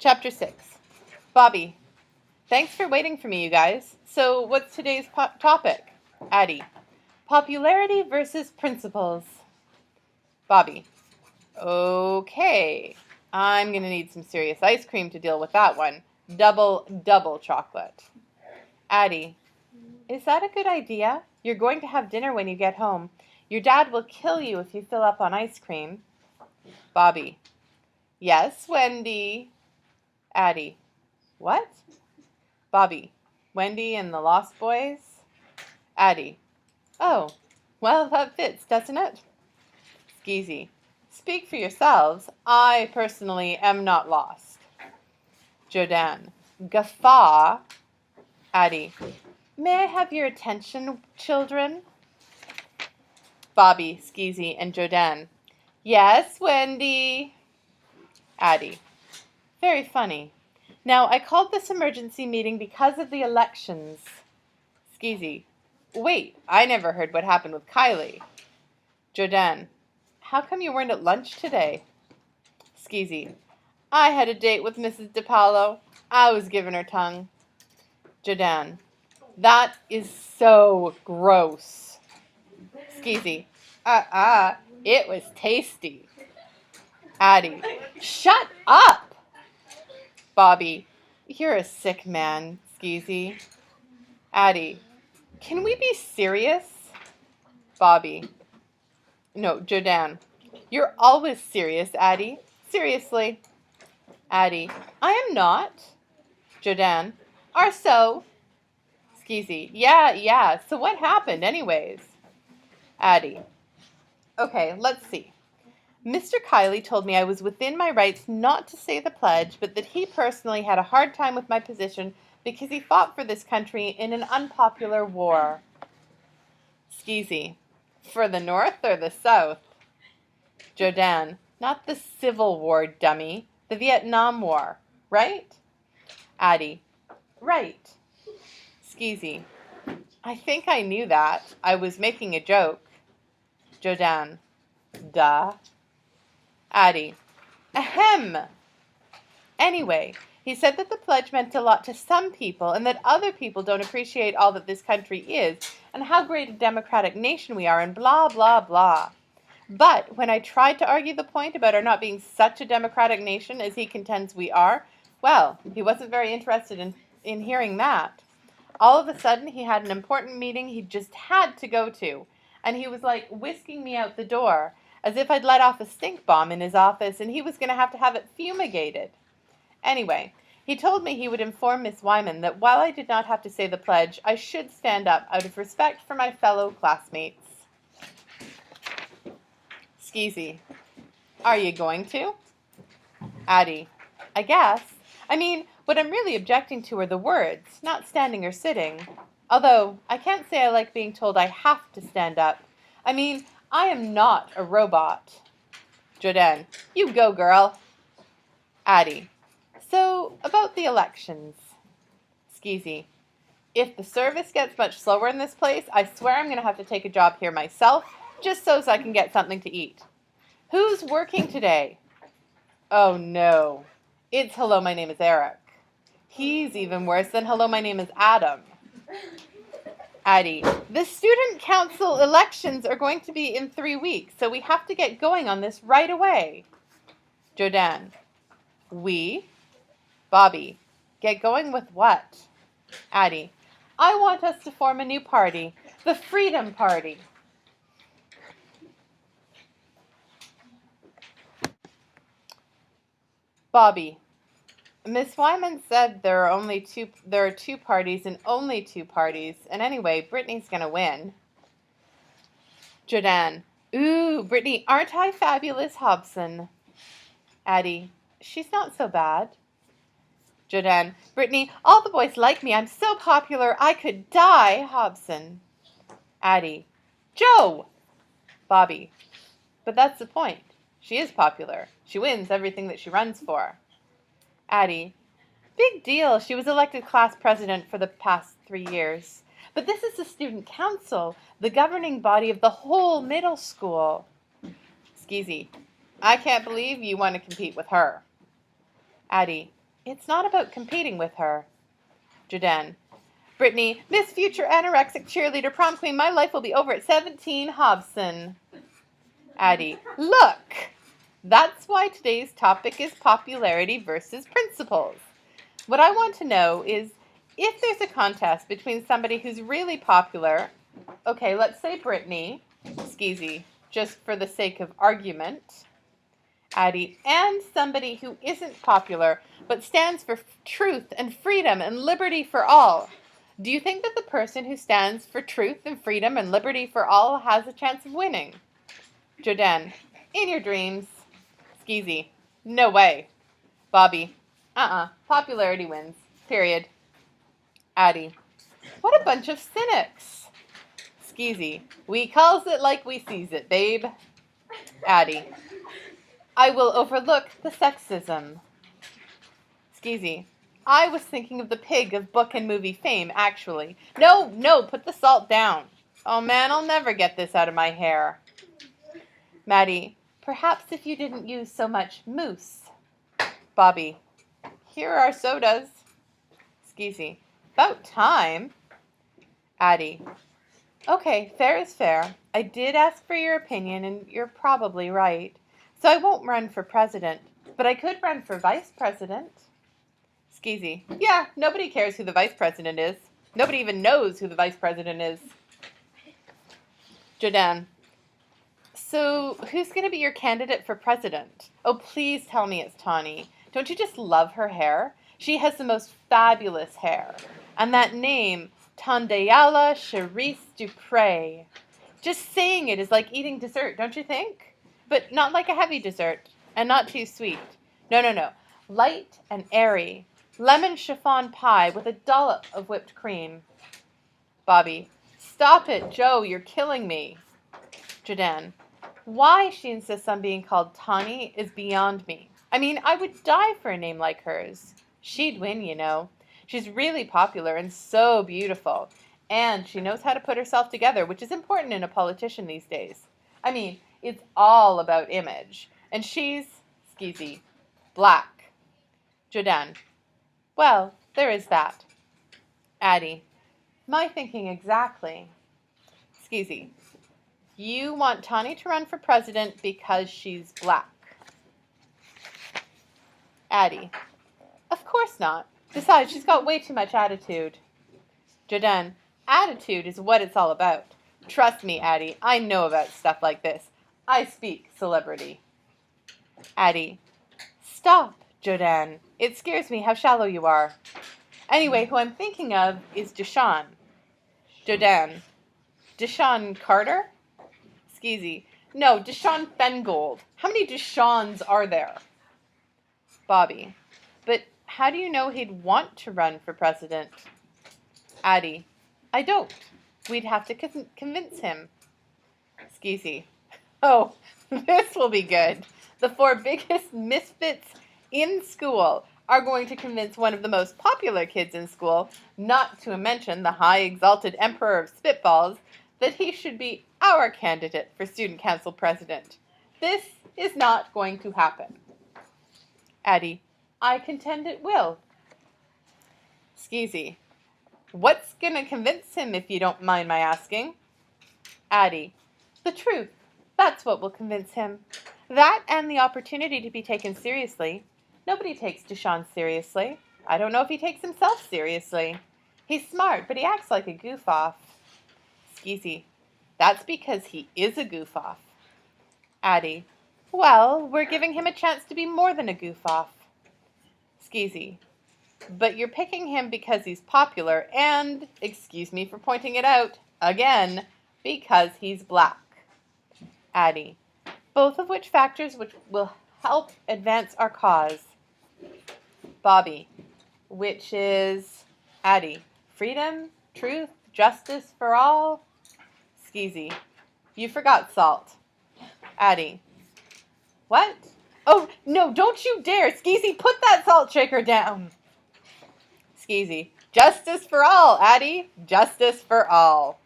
Chapter 6. Bobby. Thanks for waiting for me, you guys. So, what's today's topic? Addie. Popularity versus principles. Bobby. Okay. I'm going to need some serious ice cream to deal with that one. Double chocolate. Addie. Is that a good idea? You're going to have dinner when you get home. Your dad will kill you if you fill up on ice cream. Bobby. Yes, Wendy. Addie. What? Bobby. Wendy and the Lost Boys? Addie. Oh, well, that fits, doesn't it? Skeezy. Speak for yourselves. I personally am not lost. Jodan. Guffaw. Addie. May I have your attention, children? Bobby, Skeezy, and Jodan. Yes, Wendy. Addie. Very funny. Now, I called this emergency meeting because of the elections. Skeezy. Wait, I never heard what happened with Kylie. Jodan. How come you weren't at lunch today? Skeezy. I had a date with Mrs. DePaulo. I was giving her tongue. Jodan. That is so gross. Skeezy. It was tasty. Addie. Shut up! Bobby. You're a sick man, Skeezy. Addie. Can we be serious? Bobby. No, Jodan. You're always serious, Addie. Seriously. Addie. I am not. Jodan. Are so? Skeezy. Yeah. So what happened anyways? Addie. Okay, let's see. Mr. Kiley told me I was within my rights not to say the pledge, but that he personally had a hard time with my position because he fought for this country in an unpopular war. Skeezy. For the North or the South? Jodan. Not the Civil War, dummy. The Vietnam War, right? Addie. Right. Skeezy. I think I knew that. I was making a joke. Jodan. Duh. Addie. Ahem. Anyway, he said that the pledge meant a lot to some people and that other people don't appreciate all that this country is and how great a democratic nation we are and blah, blah, blah. But when I tried to argue the point about our not being such a democratic nation as he contends we are, well, he wasn't very interested in hearing that. All of a sudden, he had an important meeting he just had to go to, and he was like whisking me out the door, as if I'd let off a stink bomb in his office and he was going to have it fumigated. Anyway, he told me he would inform Miss Wyman that while I did not have to say the pledge, I should stand up out of respect for my fellow classmates. Skeezy. Are you going to? Addie. I guess. I mean, what I'm really objecting to are the words, not standing or sitting. Although, I can't say I like being told I have to stand up. I mean, I am not a robot. Jodan. You go, girl. Addie. So, about the elections. Skeezy. If the service gets much slower in this place, I swear I'm going to have to take a job here myself, just so I can get something to eat. Who's working today? Oh no. It's hello, my name is Eric. He's even worse than hello, my name is Adam. Addie. The student council elections are going to be in 3 weeks, so we have to get going on this right away. Jodan. We? Bobby. Get going with what? Addie. I want us to form a new party, the Freedom Party. Bobby. Miss Wyman said there are two parties and only two parties, and anyway, Brittany's gonna win. Jodan. Ooh, Brittany, aren't I fabulous, Hobson? Addie. She's not so bad. Jodan. Brittany, all the boys like me. I'm so popular I could die, Hobson. Addie. Joe! Bobby. But that's the point. She is popular. She wins everything that she runs for. Addie. Big deal. She was elected class president for the past 3 years. But this is the student council, the governing body of the whole middle school. Skeezy. I can't believe you want to compete with her. Addie. It's not about competing with her. Jordan. Brittany, Miss Future Anorexic Cheerleader Prom Queen, my life will be over at 17 Hobson. Addie. Look! That's why today's topic is popularity versus principles. What I want to know is if there's a contest between somebody who's really popular, okay, let's say Brittany, Skeezy, just for the sake of argument, Addie, and somebody who isn't popular but stands for truth and freedom and liberty for all. Do you think that the person who stands for truth and freedom and liberty for all has a chance of winning? Jordan, in your dreams. Skeezy, no way. Bobby, popularity wins. Period. Addie, what a bunch of cynics. Skeezy, we calls it like we sees it, babe. Addie, I will overlook the sexism. Skeezy, I was thinking of the pig of book and movie fame, actually. No, put the salt down. Oh man, I'll never get this out of my hair. Maddie, perhaps if you didn't use so much mousse. Bobby, here are sodas. Skeezy, about time. Addie, okay, fair is fair. I did ask for your opinion, and you're probably right. So I won't run for president, but I could run for vice president. Skeezy, yeah, nobody cares who the vice president is. Nobody even knows who the vice president is. Jordan, so who's going to be your candidate for president? Oh, please tell me it's Tawny. Don't you just love her hair? She has the most fabulous hair. And that name, Tandayala Charisse Dupre. Just saying it is like eating dessert, don't you think? But not like a heavy dessert, and not too sweet. No. Light and airy. Lemon chiffon pie with a dollop of whipped cream. Bobby, stop it, Joe, you're killing me. Jordan, why she insists on being called Tawny is beyond me. I mean, I would die for a name like hers. She'd win, you know. She's really popular and so beautiful. And she knows how to put herself together, which is important in a politician these days. I mean, it's all about image. And she's, Skeezy, black. Jordan, well, there is that. Addie, my thinking exactly. Skeezy, you want Tawny to run for president because she's black. Addie, of course not. Besides, she's got way too much attitude. Jordan, attitude is what it's all about. Trust me, Addie, I know about stuff like this. I speak celebrity. Addie, stop, Jordan. It scares me how shallow you are. Anyway, who I'm thinking of is Deshaun. Jordan, Deshaun Carter? Skeezy, no, Deshaun Fengold. How many Deshauns are there? Bobby, but how do you know he'd want to run for president? Addie, I don't. We'd have to convince him. Skeezy, oh, this will be good. The 4 biggest misfits in school are going to convince one of the most popular kids in school, not to mention the high exalted emperor of spitballs, that he should be our candidate for student council president. This is not going to happen. Addie, I contend it will. Skeezy, what's going to convince him if you don't mind my asking? Addie, the truth. That's what will convince him. That and the opportunity to be taken seriously. Nobody takes Deshaun seriously. I don't know if he takes himself seriously. He's smart, but he acts like a goof-off. Skeezy, that's because he is a goof-off. Addie, well, we're giving him a chance to be more than a goof-off. Skeezy, but you're picking him because he's popular and, excuse me for pointing it out, again, because he's black. Addie, both of which factors which will help advance our cause. Bobby, which is, Addie, freedom, truth, justice for all. Skeezy, you forgot salt. Addie, what? Oh, no, don't you dare. Skeezy, put that salt shaker down. Skeezy, justice for all, Addie, justice for all.